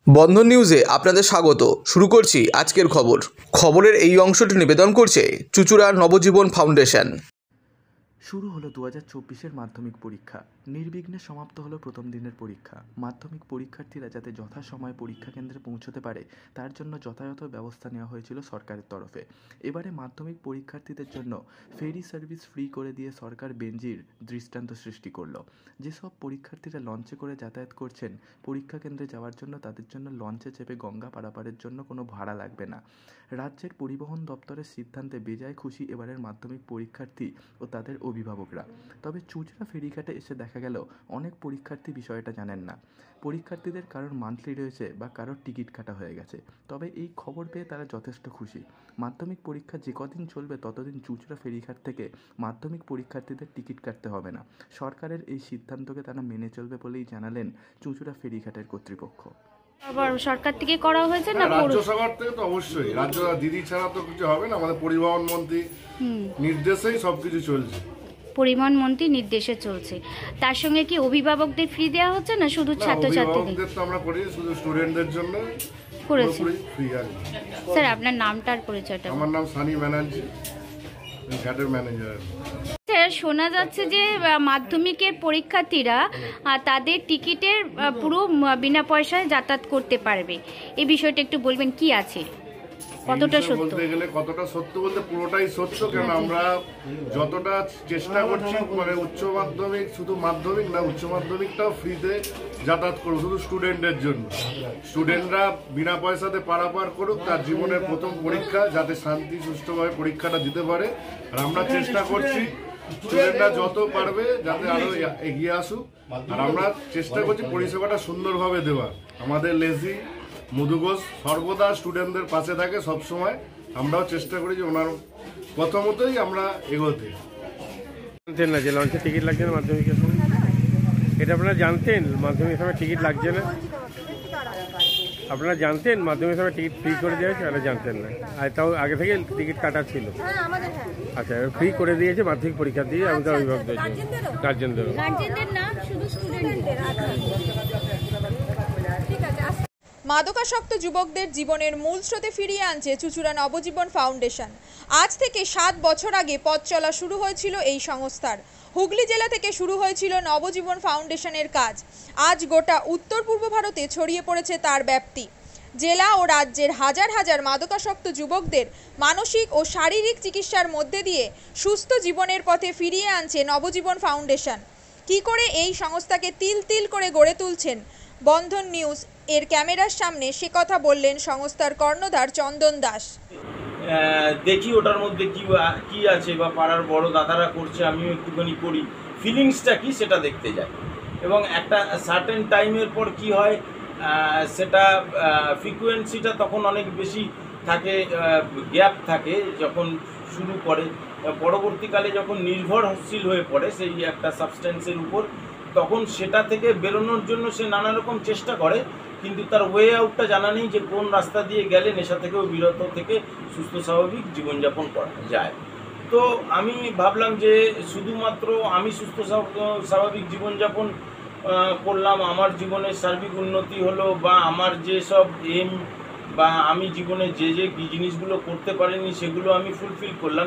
বন্ধন নিউজে আপনাদের স্বাগত। শুরু করছি আজকের খবরের এই অংশটি নিবেদন করছে চুঁচুড়া নবজীবন ফাউন্ডেশন। শুরু হলো 2024-এর মাধ্যমিক পরীক্ষা। নির্বিঘ্নে সমাপ্ত হলো প্রথম দিনের পরীক্ষা। মাধ্যমিক পরীক্ষার্থীরা যাতে যথাসময়ে পরীক্ষা কেন্দ্রে পৌঁছতে পারে তার জন্য যথাযথ ব্যবস্থা নেওয়া হয়েছিল সরকারের তরফে। এবারে মাধ্যমিক পরীক্ষার্থীদের জন্য ফেরি সার্ভিস ফ্রি করে দিয়ে সরকার বেঞ্জির দৃষ্টান্ত সৃষ্টি করলো। যেসব পরীক্ষার্থীরা লঞ্চে করে যাতায়াত করছেন পরীক্ষা কেন্দ্রে যাওয়ার জন্য, তাদের জন্য লঞ্চে চেপে গঙ্গা পারাপারের জন্য কোনো ভাড়া লাগবে না। রাজ্যের পরিবহন দপ্তরের সিদ্ধান্তে বেজায় খুশি এবারের মাধ্যমিক পরীক্ষার্থী ও তাদের অভিভাবকরা। তবে চুঁচুড়া ফেরিঘাটে এসে দেখা গেল অনেক পরীক্ষার্থী বিষয়টা জানেন না। পরীক্ষার্থীদের কারোর মান্থলি রয়েছে বা কারোর টিকিট কাটা হয়ে গেছে, তবে এই খবর পেয়ে তারা যথেষ্ট খুশি। মাধ্যমিক পরীক্ষা যে কদিন চলবে ততদিন চুঁচুড়া ফেরিঘাট থেকে মাধ্যমিক পরীক্ষার্থীদের টিকিট কাটতে হবে না। সরকারের এই সিদ্ধান্তকে তারা মেনে চলবে বলেই জানালেন চুঁচুড়া ফেরিঘাটের কর্তৃপক্ষ। আবার সরকার থেকে করা হয়েছে না? রাজ্য সরকার থেকে তো অবশ্যই, রাজ্য দিদি ছাড়া তো কিছু হবে না। আমাদের পরিবহন মন্ত্রী নির্দেশেই সবকিছু চলছে। পরিবহন মন্ত্রী নির্দেশে চলছে। তার সঙ্গে কি অভিভাবকদের ফ্রি দেওয়া হচ্ছে না শুধু ছাত্রছাত্রীদের? তো আমরা করি শুধু স্টুডেন্টদের জন্য করেছি। ফ্রি আর স্যার, আপনার নামটা আর পরিচয়টা? আমার নাম সানি ব্যানার্জি, ঘাটের ম্যানেজার। স্যার, শোনা যাচ্ছে যে মাধ্যমিকের পরীক্ষার্থীরা তাদের টিকিটের পুরো বিনা পয়সায় যাতায়াত করতে পারবে, এই বিষয়টা একটু বলবেন কি আছে, কতটা সত্য? বলতে গেলে কতটা সত্য বলতে পুরোটাই সত্য। কেন আমরা যতটা চেষ্টা করছি, মানে উচ্চ মাধ্যমিক, শুধু মাধ্যমিক না, উচ্চ মাধ্যমিকটাও ফ্রিতে যাতায়াত করবো শুধু স্টুডেন্টদের জন্য। স্টুডেন্টরা বিনা পয়সাতে পারাপার করুক, তার জীবনের প্রথম পরীক্ষা, যাতে শান্তি সুষ্ঠুভাবে পরীক্ষাটা দিতে পারে। আর আমরা চেষ্টা করছি স্টুডেন্টরা যত পারবে যাতে আরো এগিয়ে আসুক। আর আমরা চেষ্টা করছি পরিষেবাটা সুন্দরভাবে দেওয়ার। আমাদের লেজি মধু ঘোষ সর্বদা স্টুডেন্টদের পাশে থাকে সব সময়। আমরাও চেষ্টা করি যে ওনার কথা মতোই আমরা এগোতে। জানতেন না যে লঞ্চে টিকিট লাগছে না মাধ্যমিকের সময়? এটা আপনারা জানতেন মাধ্যমিকের সময় টিকিট লাগছে না? আপনারা জানতেন মাধ্যমিকের সময় টিকিট ফ্রি করে দিয়েছে? আপনারা জানতেন না, আর তাও আগে থেকে টিকিট কাটা ছিল। আচ্ছা, ফ্রি করে দিয়েছে মাধ্যমিক পরীক্ষা দিয়ে আমাদের অভিভাবকদের জন্য, গার্জেনদেরও। মাদকাসক্ত যুবকদের জীবনের মূল স্রোতে ফিরিয়ে আনছে চুঁচুড়া নবজীবন ফাউন্ডেশন। আজ থেকে 7 বছর আগে পথ চলা শুরু হয়েছিল এই সংস্থার। হুগলি জেলা থেকে শুরু হয়েছিল নবজীবন ফাউন্ডেশনের কাজ। আজ গোটা উত্তর পূর্ব ভারতে ছড়িয়ে পড়েছে তার ব্যাপ্তি। জেলা ও রাজ্যের হাজার হাজার মাদকাসক্ত যুবকদের মানসিক ও শারীরিক চিকিৎসার মধ্যে দিয়ে সুস্থ জীবনের পথে ফিরিয়ে আনছে নবজীবন ফাউন্ডেশন। কি করে এই সংস্থাকে তিল তিল করে গড়ে তুলছেন বন্ধন নিউজ এর ক্যামেরার সামনে, সে কথা বললেন সংস্থার কর্ণধার চন্দন দাস। দেখি ওটার মধ্যে কি আছে, বা পাড়ার বড় দাদারা করছে, আমিও একটুখানি করি, ফিলিংসটা কি সেটা দেখতে যাই। এবং একটা সার্টেন টাইমের পর কি হয়, সেটা ফ্রিকোয়েন্সিটা তখন অনেক বেশি থাকে, গ্যাপ থাকে যখন শুরু করে। পরবর্তীকালে যখন নির্ভরশীল হয়ে পড়ে সেই একটা সাবস্টেন্সের উপর, তখন সেটা থেকে বেরোনোর জন্য সে নানা রকম চেষ্টা করে, কিন্তু তার ওয়ে আউটটা জানা নেই যে কোন রাস্তা দিয়ে গেলে নেশা থেকেও বিরত থেকে সুস্থ স্বাভাবিক জীবনযাপন করা যায়। তো আমি ভাবলাম যে শুধুমাত্র আমি সুস্থ স্বাভাবিক জীবনযাপন করলাম, আমার জীবনের সার্বিক উন্নতি হলো, বা আমার যেসব এম বা আমি জীবনে যে জিনিসগুলো করতে পারিনি সেগুলো আমি ফুলফিল করলাম,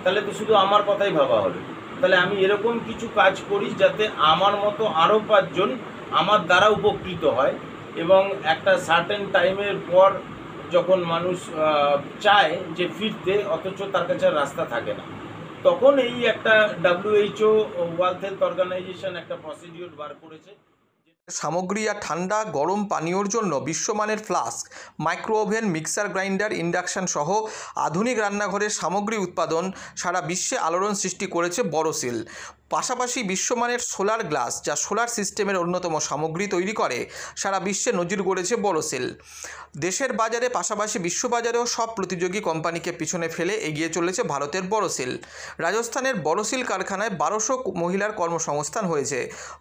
তাহলে তো শুধু আমার কথাই ভাবা হবে। তাহলে আমি এরকম কিছু কাজ করি যাতে আমার মতো আরও 5 জন আমার দ্বারা উপকৃত হয়। এবং একটা সার্টেন টাইমের পর যখন মানুষ চায় যে ফিরতে, অথচ তার কাছে রাস্তা থাকে না, তখন এই একটা WHO ওয়ার্ল্ড হেলথ অর্গানাইজেশন একটা প্রসিডিওর বার করেছে। সামগ্রী আর ঠান্ডা গরম পানীয়র জন্য বিশ্বমানের flask, micro oven, mixer grinder, induction সহ আধুনিক রান্নাঘরের সামগ্রী উৎপাদন সারা বিশ্বে আলোড়ন সৃষ্টি করেছে বড়সিল। পাশাপাশি বিশ্বমানের সোলার গ্লাস, যা সোলার সিস্টেমের অন্যতম সামগ্রী তৈরি করে, সারা বিশ্বে নজির গড়েছে বড়সিল। দেশের বাজারে পাশাপাশি বিশ্ববাজারেও সব প্রতিযোগী কোম্পানিকে পিছনে ফেলে এগিয়ে চলেছে ভারতের বড়সিল। রাজস্থানের বড়সিল কারখানায় 1200 মহিলার কর্মসংস্থান হয়েছে।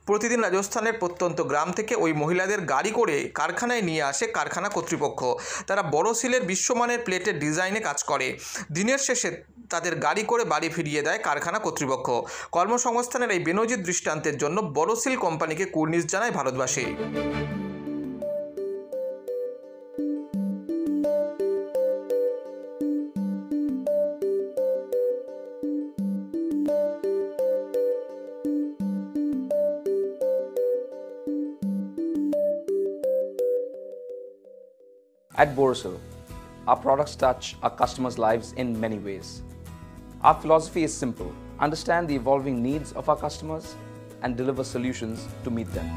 প্রতিদিন রাজস্থানের প্রত্যন্ত গ্রাম থেকে ওই মহিলাদের গাড়ি করে কারখানায় নিয়ে আসে কারখানা কর্তৃপক্ষ। তারা বড়সিলের বিশ্বমানের প্লেটের ডিজাইনে কাজ করে। দিনের শেষে তাদের গাড়ি করে বাড়ি ফিরিয়ে দেয় কারখানা কর্তৃপক্ষ। কর্মসংস্থানের এই বেনজির দৃষ্টান্তের জন্য বড়সিল কোম্পানিকে কুর্নিশ জানায় ভারতবাসী। At Borosil, our products touch our customers' lives in many ways. Our philosophy is simple: understand the evolving needs of our customers and deliver solutions to meet them.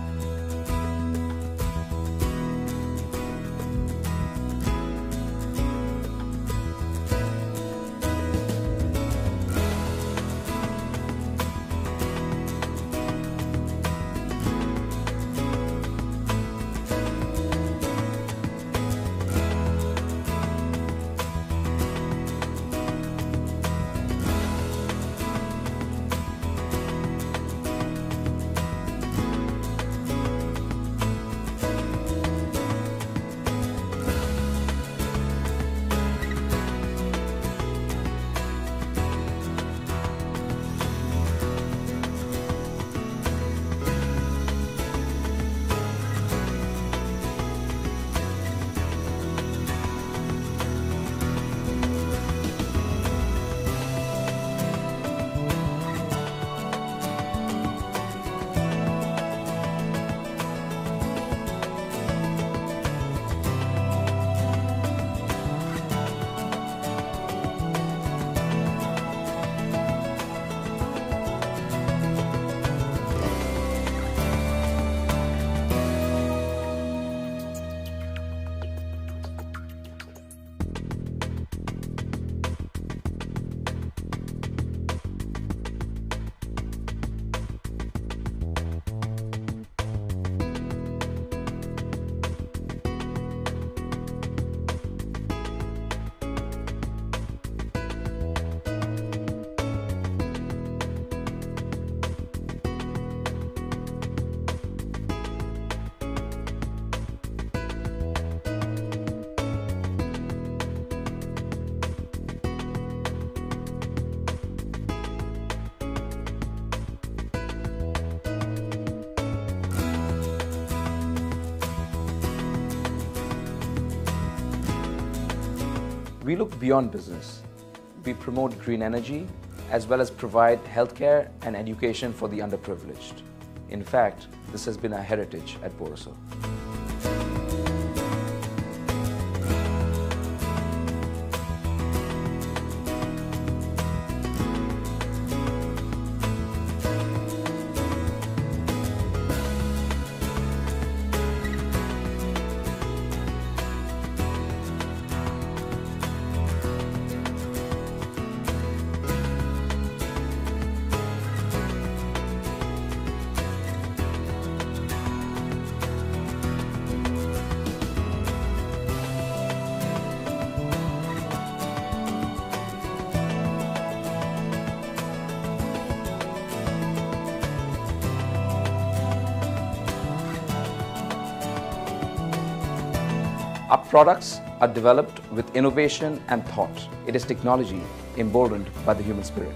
We look beyond business. We promote green energy as well as provide healthcare and education for the underprivileged. In fact, this has been our heritage at Borosil. Our products are developed with innovation and thought. It is technology emboldened by the human spirit.